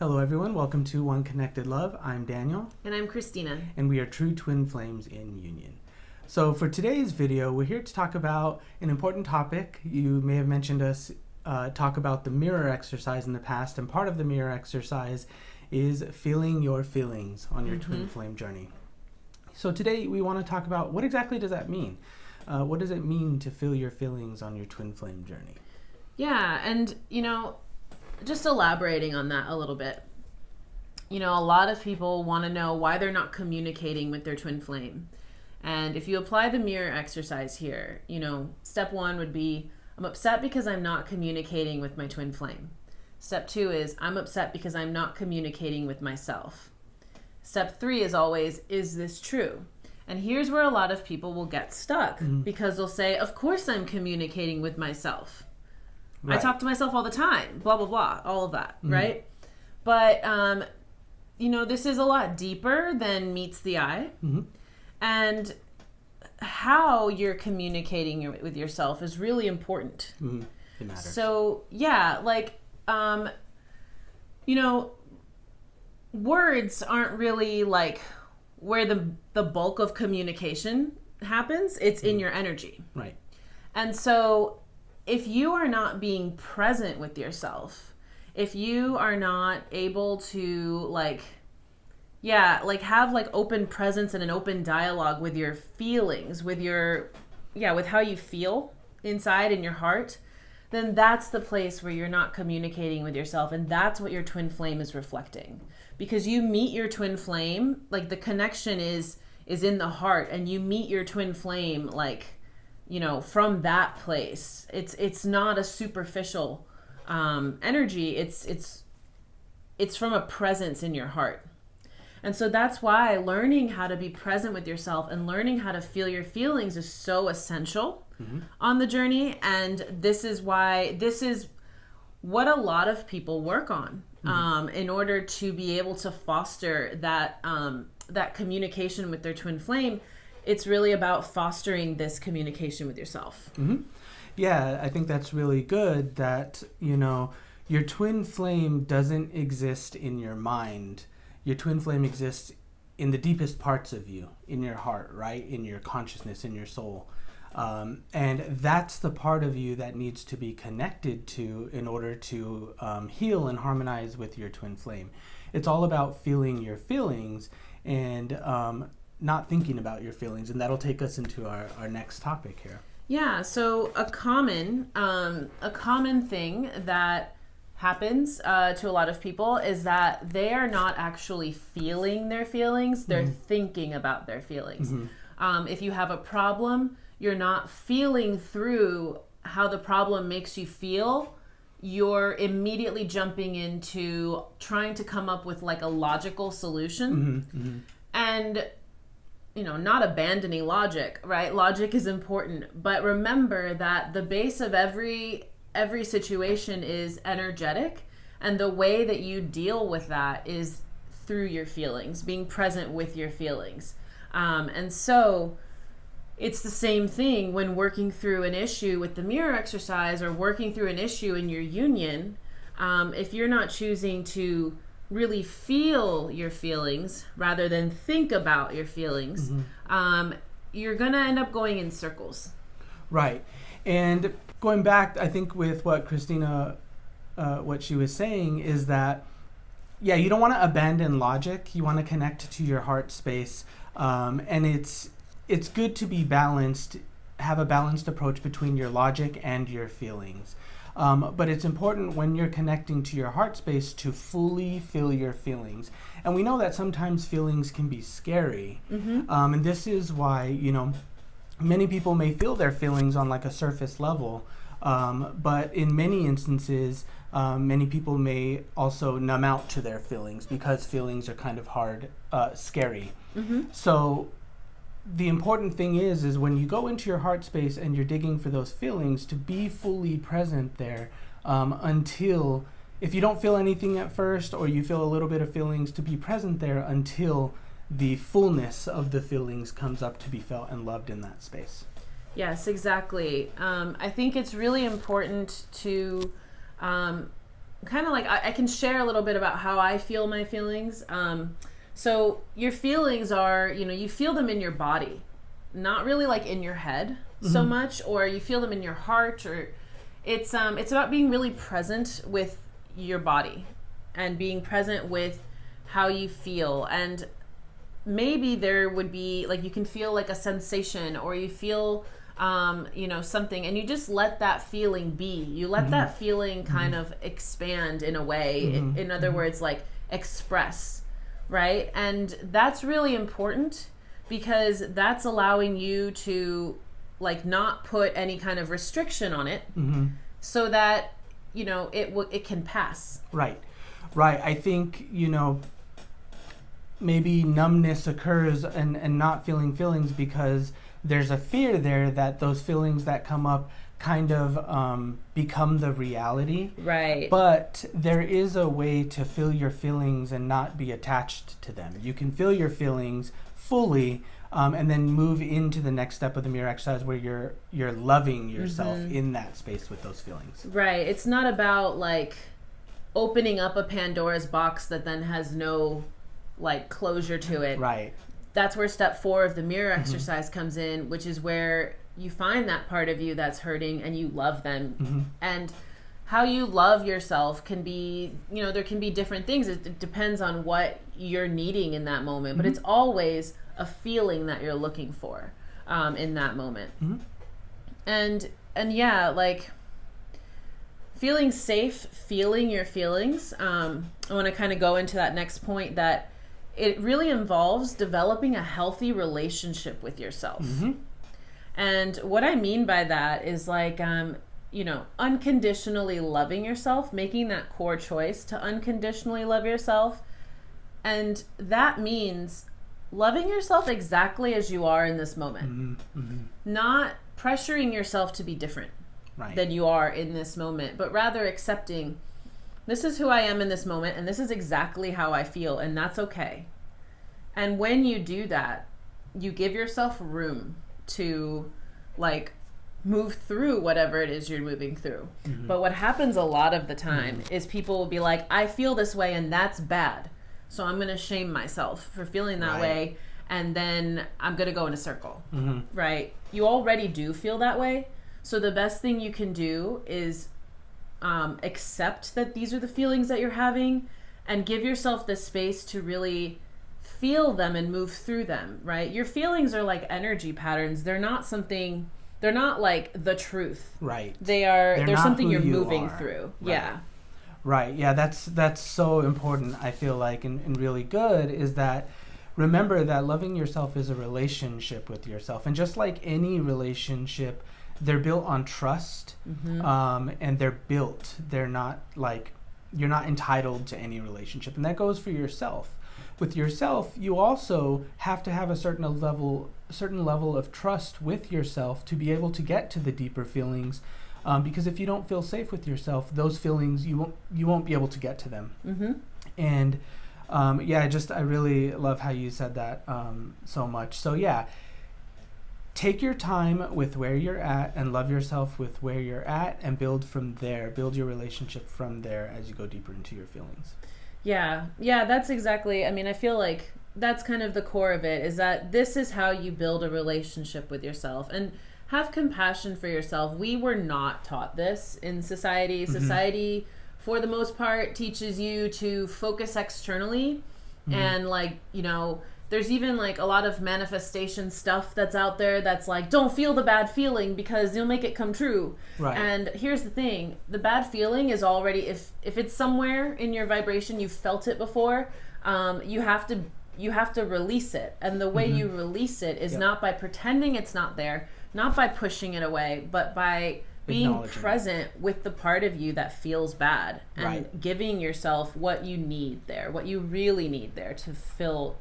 Hello everyone, welcome to One Connected Love. I'm Daniel. And I'm Christina. And we are true twin flames in union. So for today's video, we're here to talk about an important topic. You may have mentioned us talk about the mirror exercise in the past, and part of the mirror exercise is feeling your feelings on your twin flame journey. So today we want to talk about what exactly does that mean? What does it mean to feel your feelings on your twin flame journey? Yeah, and just elaborating on that a little bit. A lot of people want to know why they're not communicating with their twin flame. And if you apply the mirror exercise here, step one would be, I'm upset because I'm not communicating with my twin flame. Step two is, I'm upset because I'm not communicating with myself. Step three is always, is this true? And here's where a lot of people will get stuck because they'll say, of course I'm communicating with myself. Right. I talk to myself all the time, blah, blah, blah, all of that, right? But, this is a lot deeper than meets the eye. And how you're communicating with yourself is really important. It matters. So, yeah, words aren't really where the bulk of communication happens. It's in your energy. Right. And so if you are not being present with yourself, if you are not able to have open presence and an open dialogue with your feelings, with how you feel inside in your heart, then that's the place where you're not communicating with yourself. And that's what your twin flame is reflecting. Because you meet your twin flame, the connection is in the heart, and you meet your twin flame from that place. It's not a superficial energy. It's from a presence in your heart. And so that's why learning how to be present with yourself and learning how to feel your feelings is so essential on the journey. And this is what a lot of people work on in order to be able to foster that communication with their twin flame. It's really about fostering this communication with yourself. Yeah, I think that's really good that, your twin flame doesn't exist in your mind. Your twin flame exists in the deepest parts of you, in your heart, right? In your consciousness, in your soul. And that's the part of you that needs to be connected to in order to heal and harmonize with your twin flame. It's all about feeling your feelings and not thinking about your feelings. And that'll take us into our next topic here. Yeah, so a common thing that happens to a lot of people is that they are not actually feeling their feelings, they're thinking about their feelings. If you have a problem, you're not feeling through how the problem makes you feel. You're immediately jumping into trying to come up with a logical solution. And not abandoning logic, right? Logic is important, but remember that the base of every situation is energetic, and the way that you deal with that is through your feelings, being present with your feelings. And so it's the same thing when working through an issue with the mirror exercise or working through an issue in your union. If you're not choosing to really feel your feelings rather than think about your feelings, you're going to end up going in circles. Right. And going back, I think with what Christina, what she was saying is that, you don't want to abandon logic. You want to connect to your heart space. And it's good to be balanced, have a balanced approach between your logic and your feelings. But it's important when you're connecting to your heart space to fully feel your feelings. And we know that sometimes feelings can be scary. And this is why, many people may feel their feelings on a surface level. But in many instances, many people may also numb out to their feelings because feelings are kind of hard, scary. So the important thing is when you go into your heart space and you're digging for those feelings, to be fully present there until, if you don't feel anything at first or you feel a little bit of feelings, to be present there until the fullness of the feelings comes up to be felt and loved in that space. Yes, exactly. I think it's really important to kind of like I can share a little bit about how I feel my feelings. So your feelings are, you feel them in your body, not really like in your head so much, or you feel them in your heart, or it's about being really present with your body and being present with how you feel. And maybe there would be like, you can feel like a sensation, or you feel something, and you just let that feeling be. You let that feeling kind of expand in a way. In other words, like express, right? And that's really important, because that's allowing you to like not put any kind of restriction on it, so that it can pass. Right. I think maybe numbness occurs and not feeling feelings because there's a fear there that those feelings that come up kind of become the reality. Right. But there is a way to feel your feelings and not be attached to them. You can feel your feelings fully, and then move into the next step of the mirror exercise, where you're loving yourself in that space with those feelings. Right. It's not about like opening up a Pandora's box that then has no like closure to it. Right. That's where step 4 of the mirror exercise comes in, which is where you find that part of you that's hurting and you love them. And how you love yourself can be, there can be different things. It depends on what you're needing in that moment, but it's always a feeling that you're looking for in that moment. And yeah, like feeling safe, feeling your feelings. I want to kind of go into that next point, that it really involves developing a healthy relationship with yourself. And what I mean by that is like, unconditionally loving yourself, making that core choice to unconditionally love yourself. And that means loving yourself exactly as you are in this moment, not pressuring yourself to be different than you are in this moment, but rather accepting, this is who I am in this moment, and this is exactly how I feel, and that's okay. And when you do that, you give yourself room to like move through whatever it is you're moving through. But what happens a lot of the time is people will be like, I feel this way and that's bad, so I'm going to shame myself for feeling that way, and then I'm going to go in a circle. Right? You already do feel that way. So the best thing you can do is accept that these are the feelings that you're having, and give yourself the space to really feel them and move through them, right? Your feelings are like energy patterns. They're not like the truth. Right. They're something you're moving through. Right. Yeah. Right. Yeah, that's so important, I feel like, and really good, is that remember that loving yourself is a relationship with yourself. And just like any relationship, they're built on trust, and they're not like, you're not entitled to any relationship. And that goes for yourself. With yourself, you also have to have a certain level of trust with yourself to be able to get to the deeper feelings, because if you don't feel safe with yourself, those feelings, you won't be able to get to them. And I really love how you said that so much. So yeah, take your time with where you're at and love yourself with where you're at, and build from there. Build your relationship from there as you go deeper into your feelings. Yeah, that's exactly, I feel like that's kind of the core of it, is that this is how you build a relationship with yourself. And have compassion for yourself. We were not taught this in society. Society, for the most part, teaches you to focus externally, and there's even like a lot of manifestation stuff that's out there that's like, don't feel the bad feeling because you'll make it come true. Right. And here's the thing, the bad feeling is already, if it's somewhere in your vibration, you've felt it before, you have to release it. And the way you release it is not by pretending it's not there, not by pushing it away, but by being present with the part of you that feels bad, and giving yourself what you need there, what you really need there to fill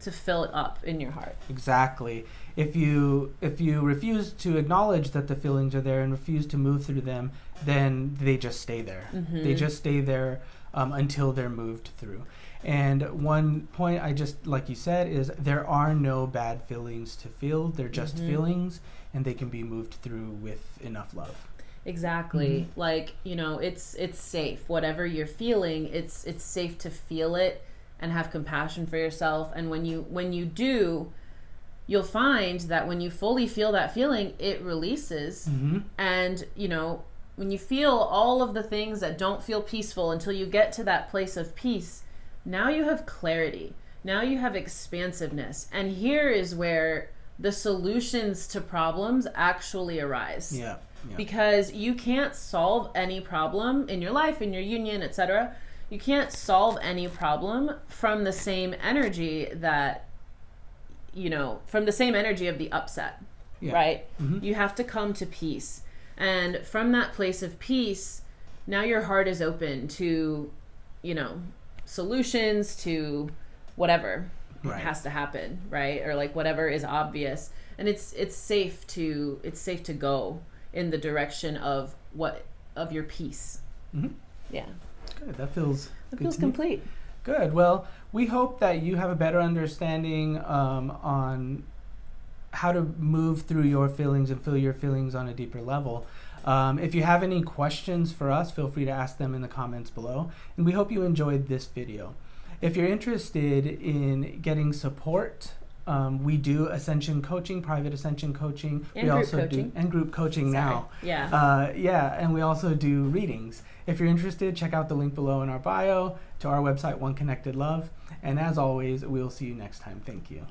it up in your heart. Exactly. If you refuse to acknowledge that the feelings are there and refuse to move through them, then they just stay there. They just stay there until they're moved through. And one point I just, like you said, is there are no bad feelings to feel. They're just feelings, and they can be moved through with enough love. Exactly. Like, it's safe. Whatever you're feeling, it's safe to feel it and have compassion for yourself. And when you do, you'll find that when you fully feel that feeling, it releases. And, when you feel all of the things that don't feel peaceful until you get to that place of peace, now you have clarity. Now you have expansiveness. And here is where the solutions to problems actually arise. Yeah. Because you can't solve any problem in your life, in your union, etc. You can't solve any problem from the same energy that, from the same energy of the upset, right? You have to come to peace. And from that place of peace, now your heart is open to, solutions, to whatever has to happen, right? Or like whatever is obvious. And it's safe to go in the direction of your peace. Yeah. Good. That feels complete. Good. Well, we hope that you have a better understanding on how to move through your feelings and feel your feelings on a deeper level. If you have any questions for us, feel free to ask them in the comments below. And we hope you enjoyed this video. If you're interested in getting support, we do Ascension coaching, private Ascension coaching. And group coaching. And group coaching now. Yeah. And we also do readings. If you're interested, check out the link below in our bio to our website, One Connected Love. And as always, we'll see you next time. Thank you.